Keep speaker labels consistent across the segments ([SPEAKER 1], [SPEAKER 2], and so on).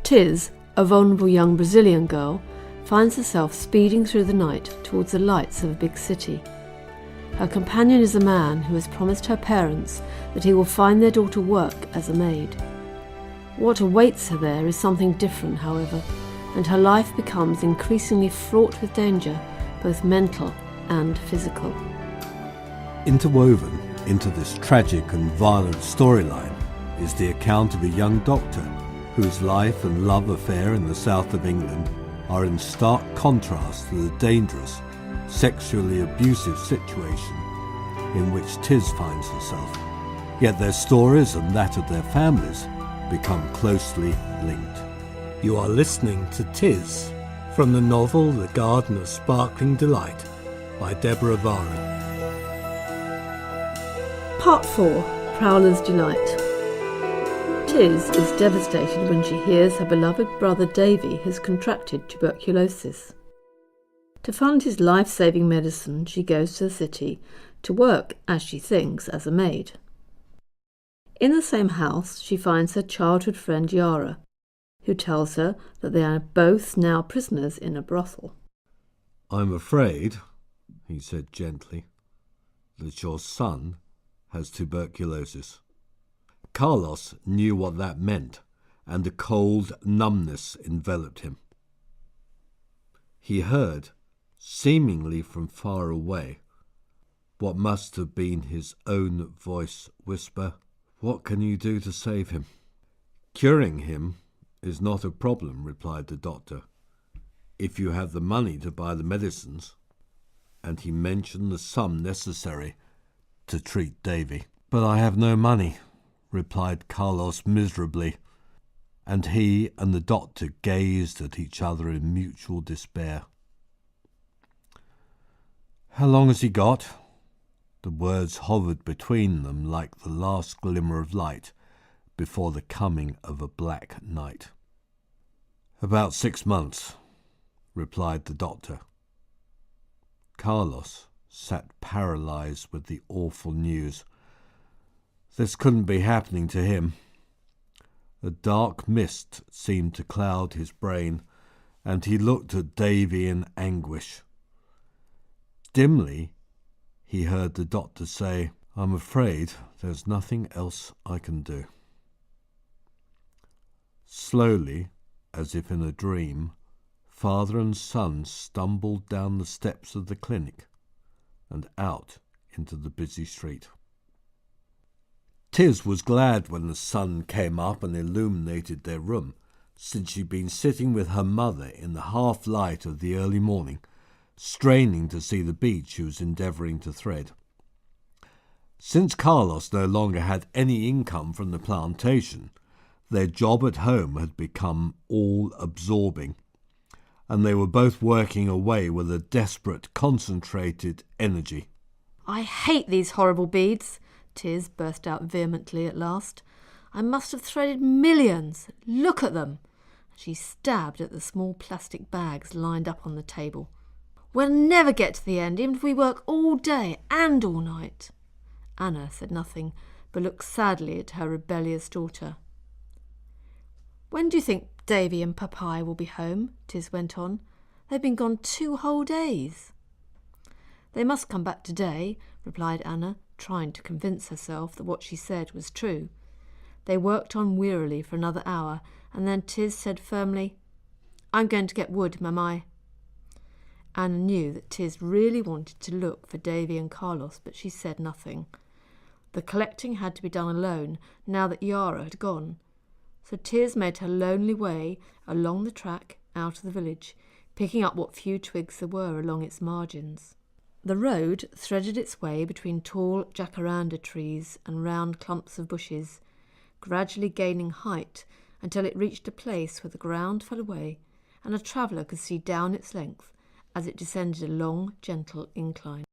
[SPEAKER 1] Tiz, a vulnerable young Brazilian girl, finds herself speeding through the night towards the lights of a big city. Her companion is a man who has promised her parents that he will find their daughter work as a maid. What awaits her there is something different, however, and her life becomes increasingly fraught with danger, both mental and physical.
[SPEAKER 2] Interwoven into this tragic and violent storyline is the account of a young doctor whose life and love affair in the south of England are in stark contrast to the dangerous, sexually abusive situation in which Tiz finds herself. Yet their stories and that of their families become closely linked. You are listening to Tiz from the novel The Garden of Sparkling Delight by Deborah Varun.
[SPEAKER 1] Part 4. Prowlers Delight. Tiz is devastated when she hears her beloved brother Davi has contracted tuberculosis. To fund his life-saving medicine, she goes to the city to work, as she thinks, as a maid. In the same house, she finds her childhood friend Yara, who tells her that they are both now prisoners in a brothel.
[SPEAKER 2] "I'm afraid," he said gently, "that your son has tuberculosis." Carlos knew what that meant, and a cold numbness enveloped him. He heard, seemingly from far away, what must have been his own voice whisper, "What can you do to save him?" "Curing him is not a problem," replied the doctor, "if you have the money to buy the medicines." And he mentioned the sum necessary to treat Davi. "But I have no money," replied Carlos miserably, and he and the doctor gazed at each other in mutual despair. "How long has he got?" The words hovered between them like the last glimmer of light before the coming of a black night. "About 6 months," replied the doctor. Carlos sat paralyzed with the awful news. This couldn't be happening to him. A dark mist seemed to cloud his brain, and he looked at Davy in anguish. Dimly, he heard the doctor say, "I'm afraid there's nothing else I can do." Slowly, as if in a dream, father and son stumbled down the steps of the clinic and out into the busy street. Tiz was glad when the sun came up and illuminated their room, since she'd been sitting with her mother in the half-light of the early morning, straining to see the beach she was endeavouring to thread. Since Carlos no longer had any income from the plantation, their job at home had become all-absorbing, and they were both working away with a desperate, concentrated energy.
[SPEAKER 1] "I hate these horrible beads," Tiz burst out vehemently at last. "I must have threaded millions. Look at them." She stabbed at the small plastic bags lined up on the table. "We'll never get to the end, even if we work all day and all night." Anna said nothing, but looked sadly at her rebellious daughter. "When do you think Davy and Papai will be home?" Tiz went on. "They've been gone 2 whole days." "They must come back today," replied Anna, trying to convince herself that what she said was true. They worked on wearily for another hour, and then Tiz said firmly, "I'm going to get wood, Mamai." Anna knew that Tiz really wanted to look for Davy and Carlos, but she said nothing. The collecting had to be done alone, now that Yara had gone. So Tiz made her lonely way along the track out of the village, picking up what few twigs there were along its margins. The road threaded its way between tall jacaranda trees and round clumps of bushes, gradually gaining height until it reached a place where the ground fell away and a traveller could see down its length as it descended a long, gentle incline.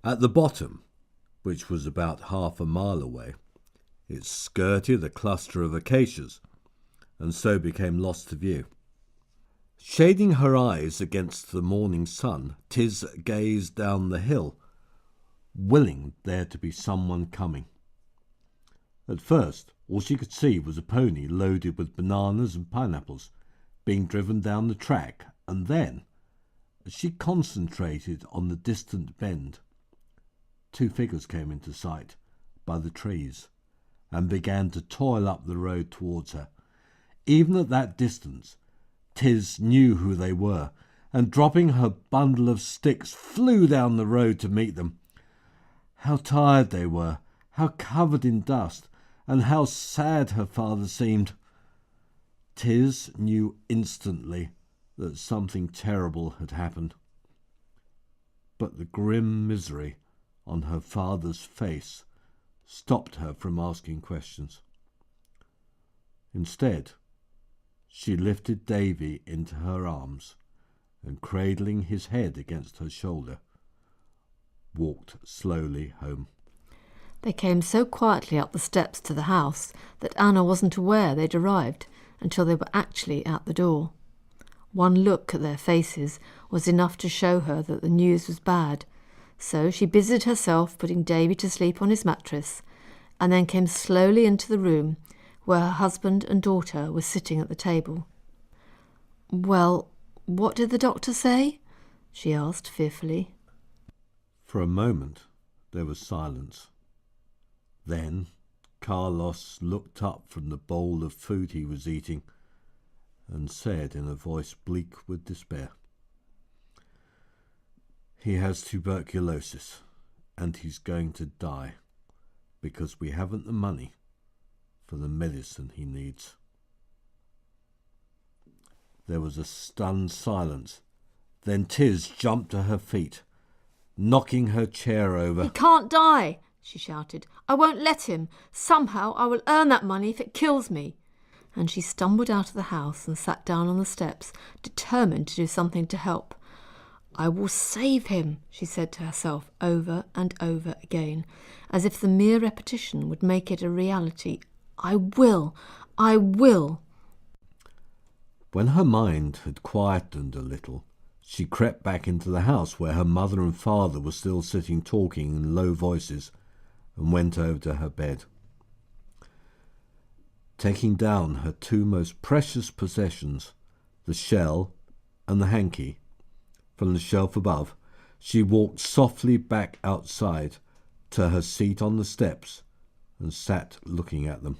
[SPEAKER 2] At the bottom, which was about half a mile away, it skirted a cluster of acacias, and so became lost to view. Shading her eyes against the morning sun, Tiz gazed down the hill, willing there to be someone coming. At first, All she could see was a pony loaded with bananas and pineapples being driven down the track, and then, as she concentrated on the distant bend, two figures came into sight by the trees and began to toil up the road towards her. Even at that distance, Tiz knew who they were, and dropping her bundle of sticks, flew down the road to meet them. How tired they were, how covered in dust, and how sad her father seemed. Tiz knew instantly that something terrible had happened. But the grim misery on her father's face stopped her from asking questions. Instead, she lifted Davy into her arms and, cradling his head against her shoulder, walked slowly home.
[SPEAKER 1] They came so quietly up the steps to the house that Anna wasn't aware they'd arrived until they were actually at the door. One look at their faces was enough to show her that the news was bad, so she busied herself putting Davy to sleep on his mattress, and then came slowly into the room where her husband and daughter were sitting at the table. "Well, what did the doctor say?" she asked fearfully.
[SPEAKER 2] For a moment there was silence. Then Carlos looked up from the bowl of food he was eating and said in a voice bleak with despair, "He has tuberculosis, and he's going to die because we haven't the money for the medicine he needs." There was a stunned silence. Then Tiz jumped to her feet, knocking her chair over.
[SPEAKER 1] "He can't die," she shouted. "I won't let him. Somehow I will earn that money if it kills me." And she stumbled out of the house and sat down on the steps, determined to do something to help. "I will save him," she said to herself over and over again, as if the mere repetition would make it a reality. "I will! I will!"
[SPEAKER 2] When her mind had quietened a little, she crept back into the house where her mother and father were still sitting talking in low voices, and went over to her bed. Taking down her two most precious possessions, the shell and the hanky, from the shelf above, she walked softly back outside to her seat on the steps and sat looking at them.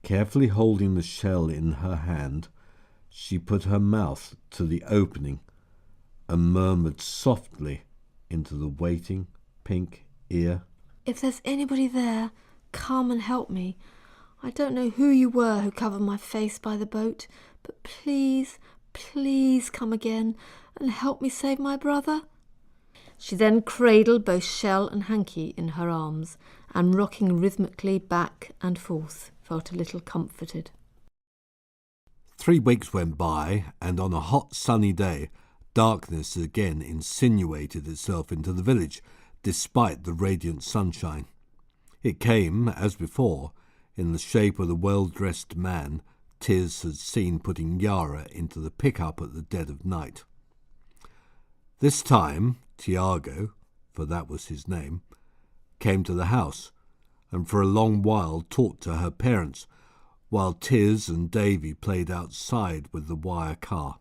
[SPEAKER 2] Carefully holding the shell in her hand, she put her mouth to the opening and murmured softly into the waiting pink ear,
[SPEAKER 1] "If there's anybody there, come and help me. I don't know who you were who covered my face by the boat, but please, please come again and help me save my brother." She then cradled both shell and hanky in her arms, and rocking rhythmically back and forth, felt a little comforted.
[SPEAKER 2] 3 weeks went by, and on a hot sunny day, darkness again insinuated itself into the village, despite the radiant sunshine. It came, as before, in the shape of the well-dressed man Tiz had seen putting Yara into the pickup at the dead of night. This time, Tiago, for that was his name, came to the house, and for a long while talked to her parents, while Tiz and Davy played outside with the wire car.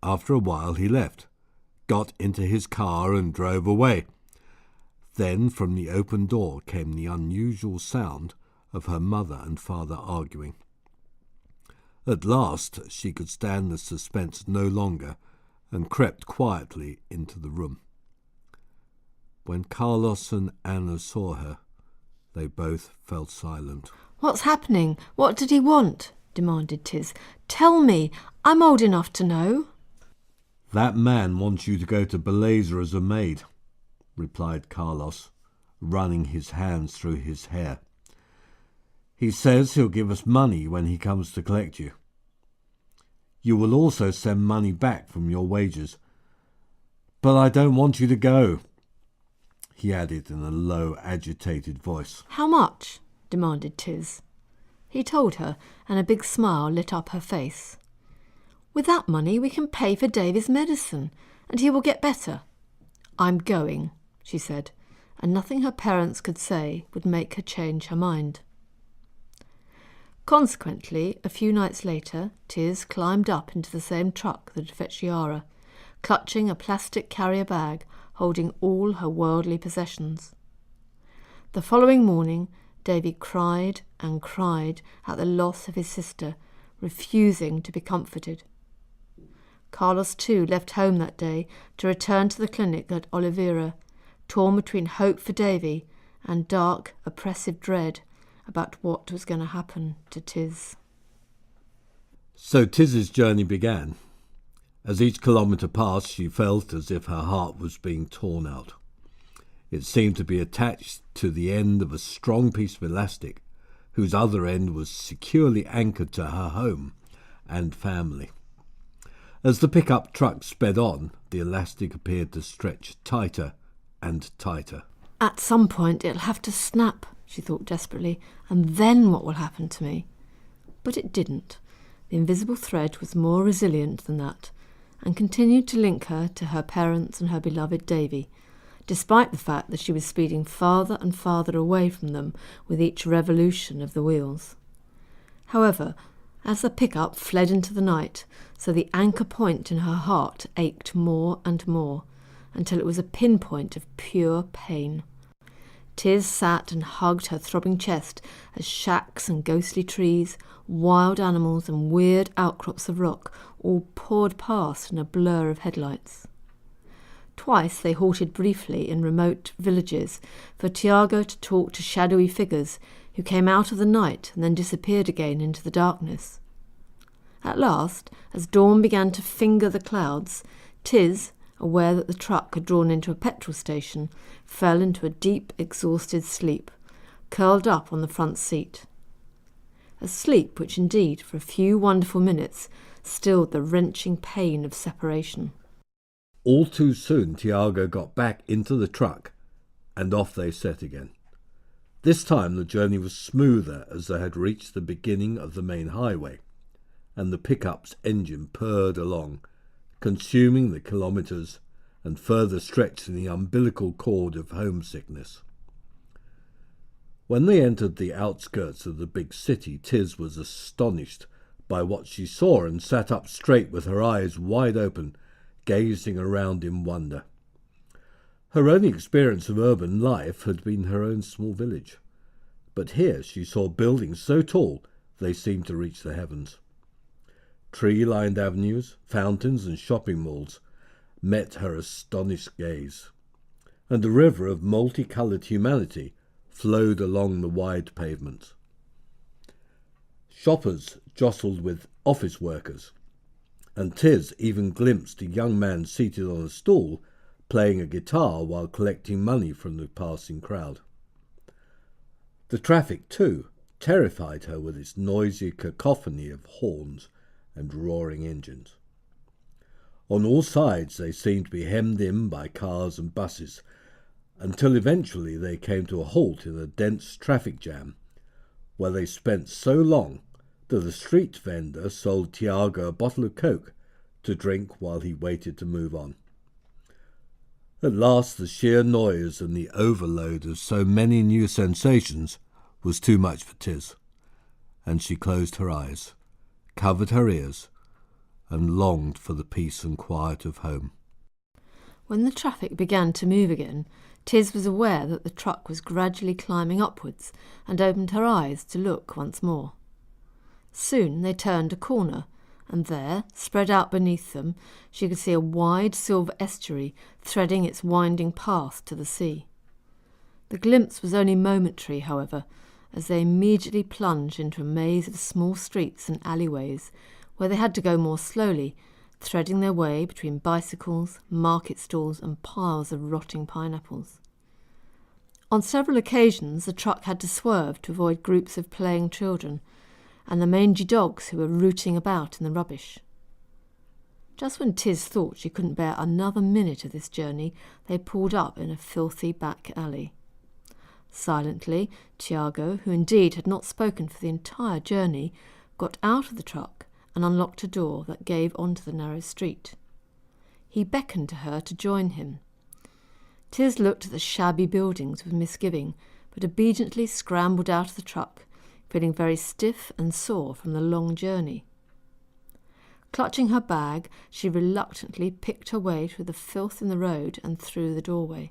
[SPEAKER 2] After a while he left, got into his car and drove away. Then from the open door came the unusual sound of her mother and father arguing. At last she could stand the suspense no longer and crept quietly into the room. When Carlos and Anna saw her, they both fell silent.
[SPEAKER 1] "What's happening? What did he want?" demanded Tiz. "Tell me. I'm old enough to know."
[SPEAKER 2] "That man wants you to go to Beleza as a maid," replied Carlos, running his hands through his hair. "He says he'll give us money when he comes to collect you. You will also send money back from your wages. But I don't want you to go," he added in a low, agitated voice.
[SPEAKER 1] "How much?" demanded Tiz. He told her, and a big smile lit up her face. "With that money we can pay for Davy's medicine, and he will get better." "I'm going," she said, and nothing her parents could say would make her change her mind. Consequently, a few nights later, Tiz climbed up into the same truck that had fetched Yara, clutching a plastic carrier bag holding all her worldly possessions. The following morning, Davi cried and cried at the loss of his sister, refusing to be comforted. Carlos too left home that day to return to the clinic at Oliveira, torn between hope for Davi and dark, oppressive dread about what was going to happen to Tiz.
[SPEAKER 2] So Tiz's journey began. As each kilometre passed, she felt as if her heart was being torn out. It seemed to be attached to the end of a strong piece of elastic, whose other end was securely anchored to her home and family. As the pickup truck sped on, the elastic appeared to stretch tighter and tighter.
[SPEAKER 1] At some point it'll have to snap, she thought desperately, and then what will happen to me? But it didn't. The invisible thread was more resilient than that, and continued to link her to her parents and her beloved Davi, despite the fact that she was speeding farther and farther away from them with each revolution of the wheels. However, as the pickup fled into the night, so the anchor point in her heart ached more and more, until it was a pinpoint of pure pain. Tiz sat and hugged her throbbing chest as shacks and ghostly trees, wild animals and weird outcrops of rock all poured past in a blur of headlights. Twice they halted briefly in remote villages for Tiago to talk to shadowy figures who came out of the night and then disappeared again into the darkness. At last, as dawn began to finger the clouds, Tiz, aware that the truck had drawn into a petrol station, fell into a deep, exhausted sleep, curled up on the front seat. A sleep which indeed, for a few wonderful minutes, stilled the wrenching pain of separation.
[SPEAKER 2] All too soon, Tiago got back into the truck, and off they set again. This time the journey was smoother as they had reached the beginning of the main highway, and the pickup's engine purred along, consuming the kilometres and further stretching the umbilical cord of homesickness. When they entered the outskirts of the big city, Tiz was astonished by what she saw and sat up straight with her eyes wide open, gazing around in wonder. Her only experience of urban life had been her own small village, but here she saw buildings so tall they seemed to reach the heavens. Tree-lined avenues, fountains and shopping malls met her astonished gaze, and a river of multicoloured humanity flowed along the wide pavements. Shoppers jostled with office workers, and Tiz even glimpsed a young man seated on a stool playing a guitar while collecting money from the passing crowd. The traffic, too, terrified her with its noisy cacophony of horns and roaring engines. On all sides they seemed to be hemmed in by cars and buses, until eventually they came to a halt in a dense traffic jam, where they spent so long that a street vendor sold Tiago a bottle of Coke to drink while he waited to move on. At last the sheer noise and the overload of so many new sensations was too much for Tiz, and she closed her eyes, covered her ears, and longed for the peace and quiet of home.
[SPEAKER 1] When the traffic began to move again, Tiz was aware that the truck was gradually climbing upwards and opened her eyes to look once more. Soon they turned a corner, and there, spread out beneath them, she could see a wide silver estuary threading its winding path to the sea. The glimpse was only momentary, however, as they immediately plunged into a maze of small streets and alleyways where they had to go more slowly, threading their way between bicycles, market stalls and piles of rotting pineapples. On several occasions the truck had to swerve to avoid groups of playing children and the mangy dogs who were rooting about in the rubbish. Just when Tiz thought she couldn't bear another minute of this journey, they pulled up in a filthy back alley. Silently, Tiago, who indeed had not spoken for the entire journey, got out of the truck and unlocked a door that gave onto the narrow street. He beckoned to her to join him. Tiz looked at the shabby buildings with misgiving, but obediently scrambled out of the truck, feeling very stiff and sore from the long journey. Clutching her bag, she reluctantly picked her way through the filth in the road and through the doorway.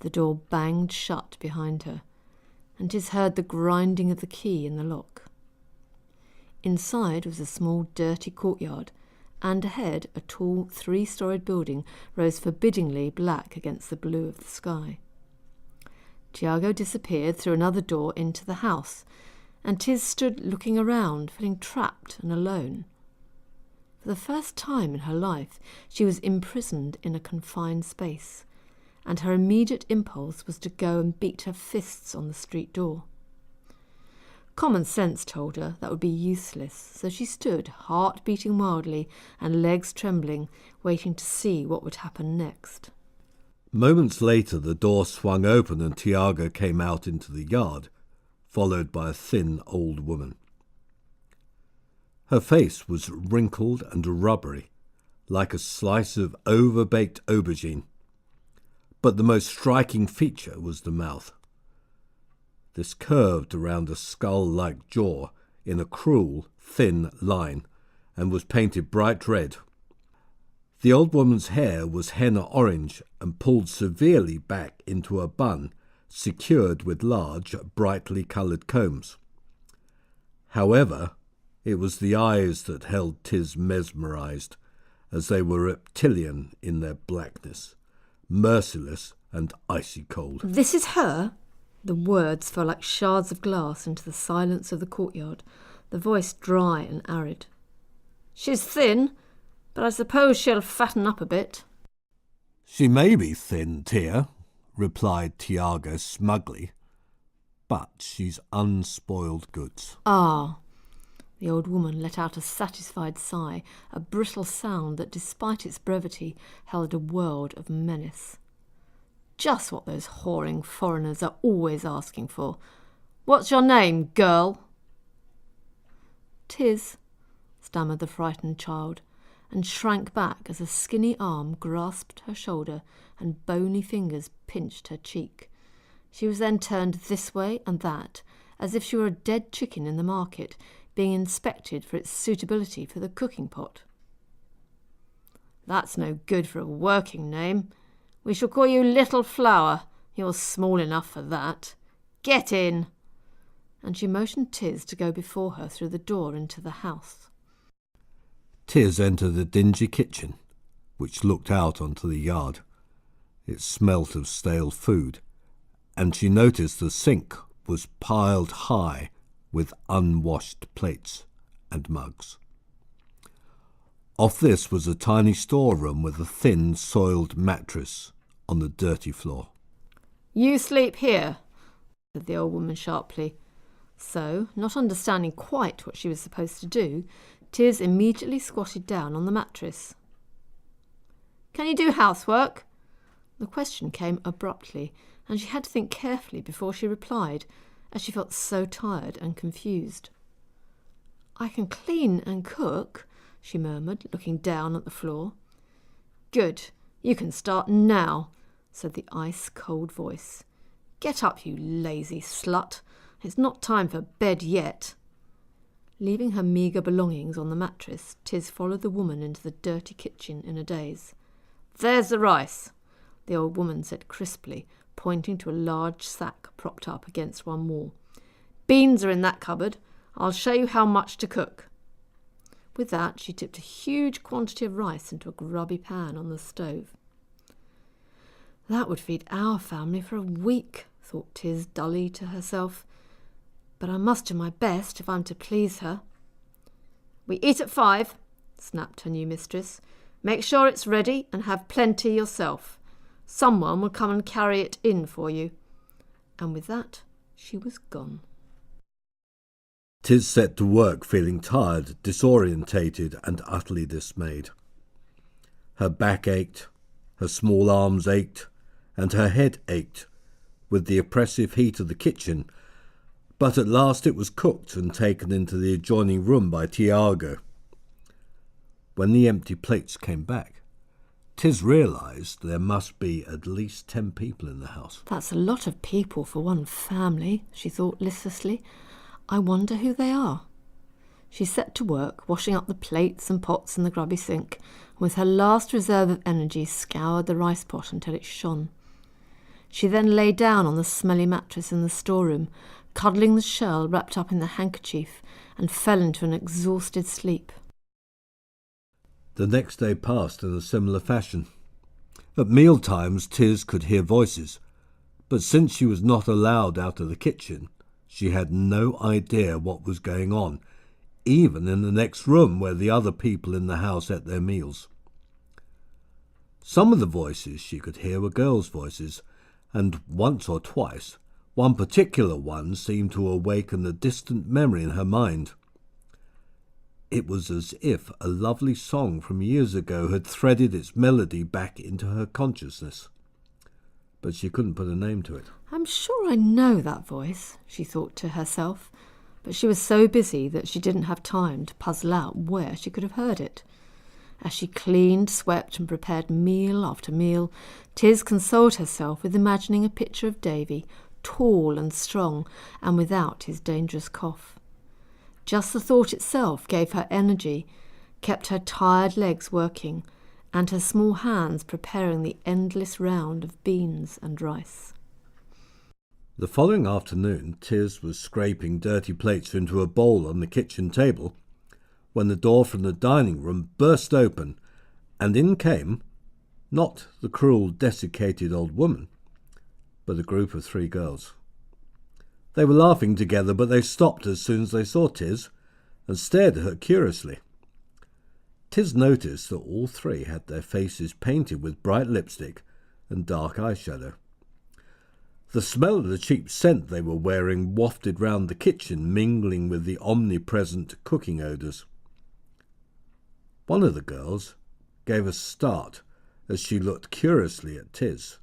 [SPEAKER 1] The door banged shut behind her, and Tiz heard the grinding of the key in the lock. Inside was a small dirty courtyard, and ahead a tall 3-storied building rose forbiddingly black against the blue of the sky. Tiago disappeared through another door into the house, and Tiz stood looking around, feeling trapped and alone. For the first time in her life, she was imprisoned in a confined space, and her immediate impulse was to go and beat her fists on the street door. Common sense told her that would be useless, so she stood, heart beating wildly and legs trembling, waiting to see what would happen next.
[SPEAKER 2] Moments later, the door swung open and Tiago came out into the yard, followed by a thin old woman. Her face was wrinkled and rubbery, like a slice of over-baked aubergine, but the most striking feature was the mouth. This curved around a skull-like jaw in a cruel, thin line, and was painted bright red. The old woman's hair was henna orange and pulled severely back into a bun, secured with large, brightly coloured combs. However, it was the eyes that held Tiz mesmerised, as they were reptilian in their blackness, merciless and icy cold.
[SPEAKER 1] "This is her?" The words fell like shards of glass into the silence of the courtyard, the voice dry and arid. "She's thin, but I suppose she'll fatten up a bit."
[SPEAKER 2] "She may be thin, Tia," replied Tiago smugly, "but she's unspoiled goods."
[SPEAKER 1] "Ah." The old woman let out a satisfied sigh, a brittle sound that, despite its brevity, held a world of menace. Just what those whoring foreigners are always asking for. "What's your name, girl?" "Tiz," stammered the frightened child, and shrank back as a skinny arm grasped her shoulder and bony fingers pinched her cheek. She was then turned this way and that, as if she were a dead chicken in the market, being inspected for its suitability for the cooking pot. "That's no good for a working name. We shall call you Little Flower. You're small enough for that. Get in." And she motioned Tiz to go before her through the door into the house.
[SPEAKER 2] Tiz entered the dingy kitchen, which looked out onto the yard. It smelt of stale food, and she noticed the sink was piled high with unwashed plates and mugs. Off this was a tiny storeroom with a thin, soiled mattress on the dirty floor.
[SPEAKER 1] "You sleep here," said the old woman sharply. So, not understanding quite what she was supposed to do, Tiz immediately squatted down on the mattress. "Can you do housework?" The question came abruptly, and she had to think carefully before she replied, as she felt so tired and confused. "I can clean and cook," she murmured, looking down at the floor. "Good. You can start now," said the ice-cold voice. "Get up, you lazy slut. It's not time for bed yet." Leaving her meagre belongings on the mattress, Tiz followed the woman into the dirty kitchen in a daze. "There's the rice," the old woman said crisply, pointing to a large sack propped up against one wall. "Beans are in that cupboard. I'll show you how much to cook." With that, she tipped a huge quantity of rice into a grubby pan on the stove. "That would feed our family for a week," thought Tiz dully to herself. "But I must do my best if I'm to please her." "We eat at 5, snapped her new mistress. "Make sure it's ready and have plenty yourself. Someone will come and carry it in for you." And with that, she was gone.
[SPEAKER 2] Tiz set to work feeling tired, disorientated and utterly dismayed. Her back ached, her small arms ached, and her head ached with the oppressive heat of the kitchen, but at last it was cooked and taken into the adjoining room by Tiago. When the empty plates came back, Tiz realised there must be at least 10 people in the house.
[SPEAKER 1] That's a lot of people for one family, she thought listlessly. I wonder who they are. She set to work, washing up the plates and pots in the grubby sink, and with her last reserve of energy scoured the rice pot until it shone. She then lay down on the smelly mattress in the storeroom, cuddling the shell wrapped up in the handkerchief, and fell into an exhausted sleep.
[SPEAKER 2] The next day passed in a similar fashion. At meal times Tiz could hear voices, but since she was not allowed out of the kitchen, she had no idea what was going on, even in the next room where the other people in the house ate their meals. Some of the voices she could hear were girls' voices, and once or twice, one particular one seemed to awaken a distant memory in her mind. It was as if a lovely song from years ago had threaded its melody back into her consciousness. But she couldn't put a name to it.
[SPEAKER 1] I'm sure I know that voice, she thought to herself, but she was so busy that she didn't have time to puzzle out where she could have heard it. As she cleaned, swept and prepared meal after meal, Tiz consoled herself with imagining a picture of Davy, tall and strong, and without his dangerous cough. Just the thought itself gave her energy, kept her tired legs working, and her small hands preparing the endless round of beans and rice.
[SPEAKER 2] The following afternoon, Tiz was scraping dirty plates into a bowl on the kitchen table when the door from the dining room burst open, and in came, not the cruel, desiccated old woman, but a group of 3 girls. They were laughing together, but they stopped as soon as they saw Tiz and stared at her curiously. Tiz noticed that all 3 had their faces painted with bright lipstick and dark eyeshadow. The smell of the cheap scent they were wearing wafted round the kitchen, mingling with the omnipresent cooking odours. One of the girls gave a start as she looked curiously at Tiz.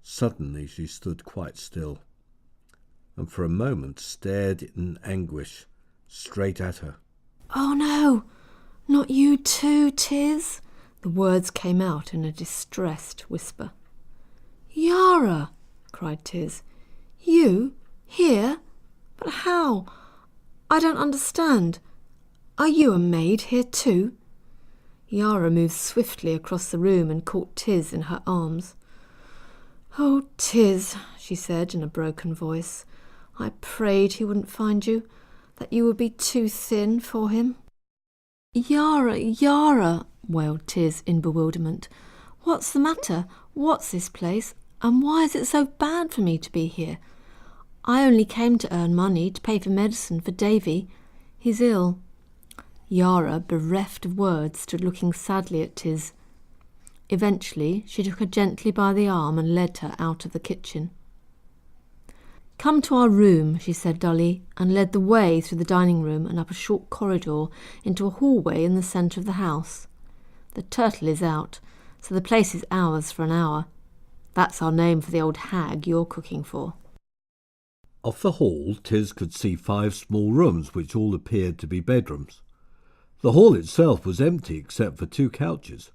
[SPEAKER 2] Suddenly she stood quite still, and for a moment stared in anguish straight at her.
[SPEAKER 1] Oh no, not you too, Tiz? The words came out in a distressed whisper. Yara, cried Tiz. You? Here? But how? I don't understand. Are you a maid here too? Yara moved swiftly across the room and caught Tiz in her arms. Oh, Tiz, she said in a broken voice, I prayed he wouldn't find you, that you would be too thin for him. Yara, Yara, wailed Tiz in bewilderment. What's the matter? What's this place? And why is it so bad for me to be here? I only came to earn money to pay for medicine for Davy. He's ill. Yara, bereft of words, stood looking sadly at Tiz. Eventually, she took her gently by the arm and led her out of the kitchen. Come to our room, she said dully, and led the way through the dining room and up a short corridor into a hallway in the centre of the house. The turtle is out, so the place is ours for an hour. That's our name for the old hag you're cooking for.
[SPEAKER 2] Off the hall, Tiz could see 5 small rooms which all appeared to be bedrooms. The hall itself was empty except for 2 couches,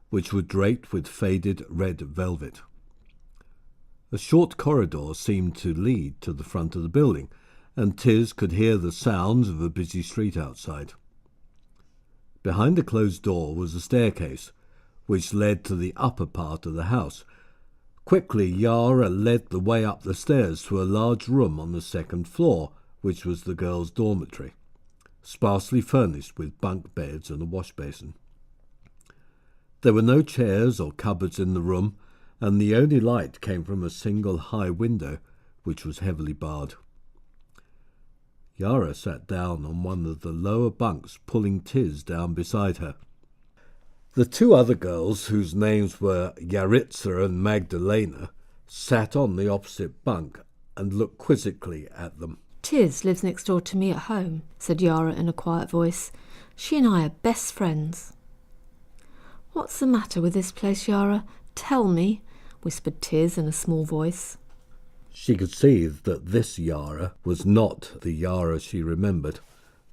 [SPEAKER 2] which were draped with faded red velvet. A short corridor seemed to lead to the front of the building, and Tiz could hear the sounds of a busy street outside. Behind the closed door was a staircase, which led to the upper part of the house. Quickly, Yara led the way up the stairs to a large room on the 2nd floor, which was the girls' dormitory, sparsely furnished with bunk beds and a wash basin. There were no chairs or cupboards in the room, and the only light came from a single high window, which was heavily barred. Yara sat down on one of the lower bunks, pulling Tiz down beside her. The 2 other girls, whose names were Yaritza and Magdalena, sat on the opposite bunk and looked quizzically at them.
[SPEAKER 1] Tiz lives next door to me at home, said Yara in a quiet voice. She and I are best friends. What's the matter with this place, Yara? Tell me, whispered Tiz in a small voice.
[SPEAKER 2] She could see that this Yara was not the Yara she remembered.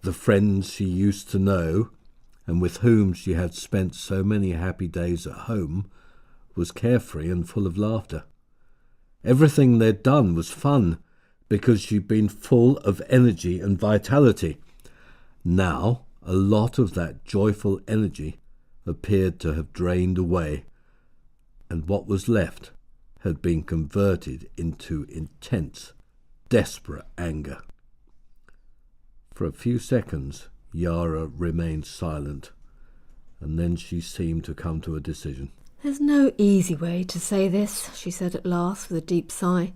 [SPEAKER 2] The friends she used to know and with whom she had spent so many happy days at home, was carefree and full of laughter. Everything they'd done was fun, because she'd been full of energy and vitality. Now, a lot of that joyful energy appeared to have drained away, and what was left had been converted into intense, desperate anger. For a few seconds, Yara remained silent, and then she seemed to come to a decision.
[SPEAKER 1] "There's no easy way to say this," she said at last with a deep sigh.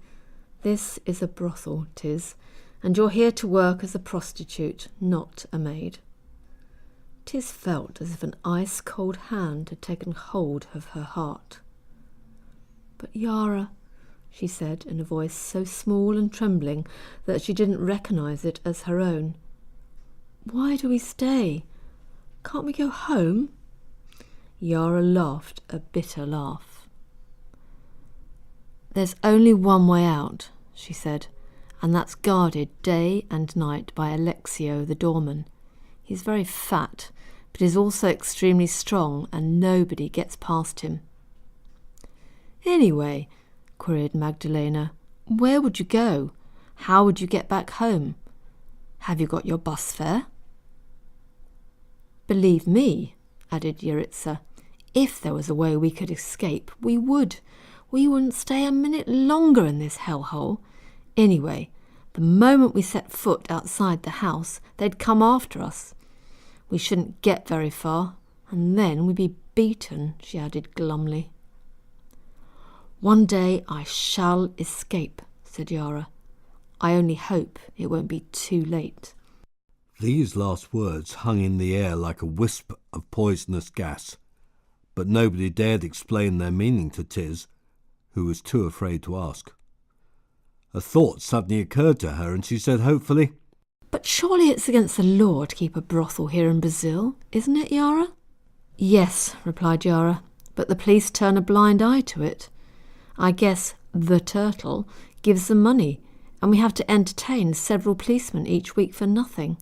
[SPEAKER 1] "This is a brothel, 'tis, and you're here to work as a prostitute, not a maid." 'Tis felt as if an ice-cold hand had taken hold of her heart. "But Yara," she said in a voice so small and trembling that she didn't recognise it as her own, "why do we stay? Can't we go home?" Yara laughed a bitter laugh. "There's only one way out," she said, "and that's guarded day and night by Alexio the doorman. He's very fat, but he's also extremely strong, and nobody gets past him." "Anyway," queried Magdalena, "where would you go? How would you get back home? Have you got your bus fare?" "Believe me," added Yaritza, "if there was a way we could escape, we would. We wouldn't stay a minute longer in this hellhole. Anyway, the moment we set foot outside the house, they'd come after us. We shouldn't get very far, and then we'd be beaten," she added glumly. "One day I shall escape," said Yara. "I only hope it won't be too late."
[SPEAKER 2] These last words hung in the air like a wisp of poisonous gas, but nobody dared explain their meaning to Tiz, who was too afraid to ask. A thought suddenly occurred to her, and she said hopefully,
[SPEAKER 1] "But surely it's against the law to keep a brothel here in Brazil, isn't it, Yara?" "Yes," replied Yara, "but the police turn a blind eye to it. I guess the turtle gives them money, and we have to entertain several policemen each week for nothing.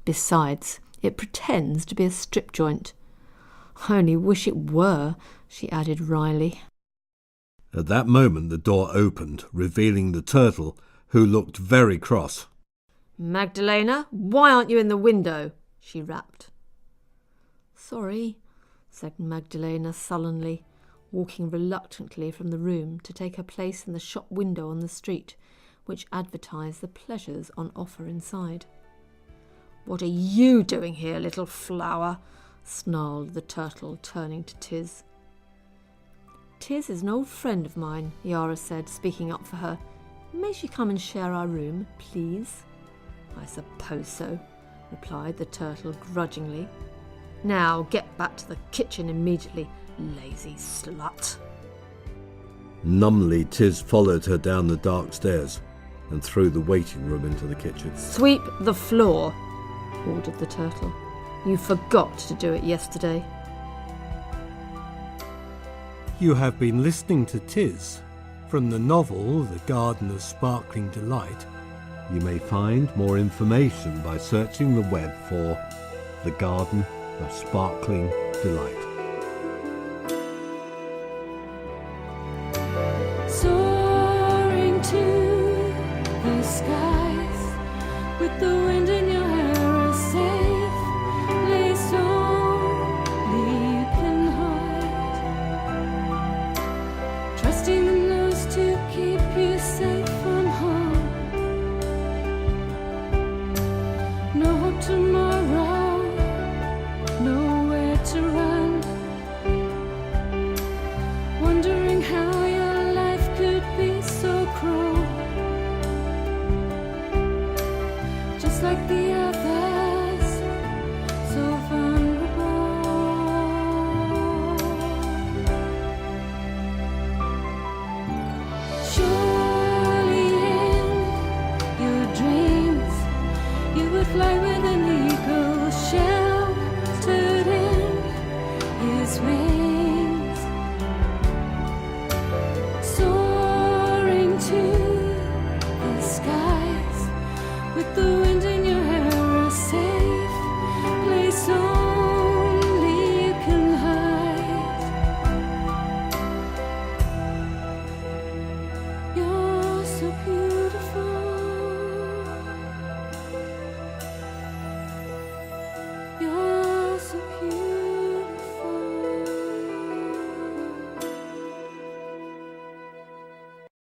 [SPEAKER 1] Besides, it pretends to be a strip joint. I only wish it were," she added wryly.
[SPEAKER 2] At that moment the door opened, revealing the turtle, who looked very cross.
[SPEAKER 1] "Magdalena, why aren't you in the window?" she rapped. "Sorry," said Magdalena sullenly, walking reluctantly from the room to take her place in the shop window on the street, which advertised the pleasures on offer inside. "What are you doing here, little flower?" snarled the turtle, turning to Tiz. "Tiz is an old friend of mine," Yara said, speaking up for her. "May she come and share our room, please?" "I suppose so," replied the turtle grudgingly. "Now get back to the kitchen immediately, lazy slut."
[SPEAKER 2] Numbly, Tiz followed her down the dark stairs and through the waiting room into the kitchen.
[SPEAKER 1] "Sweep the floor," ordered the turtle. "You forgot to do it yesterday."
[SPEAKER 3] You have been listening to Tiz from the novel The Garden of Sparkling Delight.
[SPEAKER 2] You may find more information by searching the web for The Garden of Sparkling Delight.
[SPEAKER 4] Soaring to the skies with the wind in your hair, safe place only you can hide, trusting in those to keep you safe from harm. No hope tomorrow, nowhere to run, wondering how your life could be so cruel, just like the others, so vulnerable. Surely in your dreams you would fly with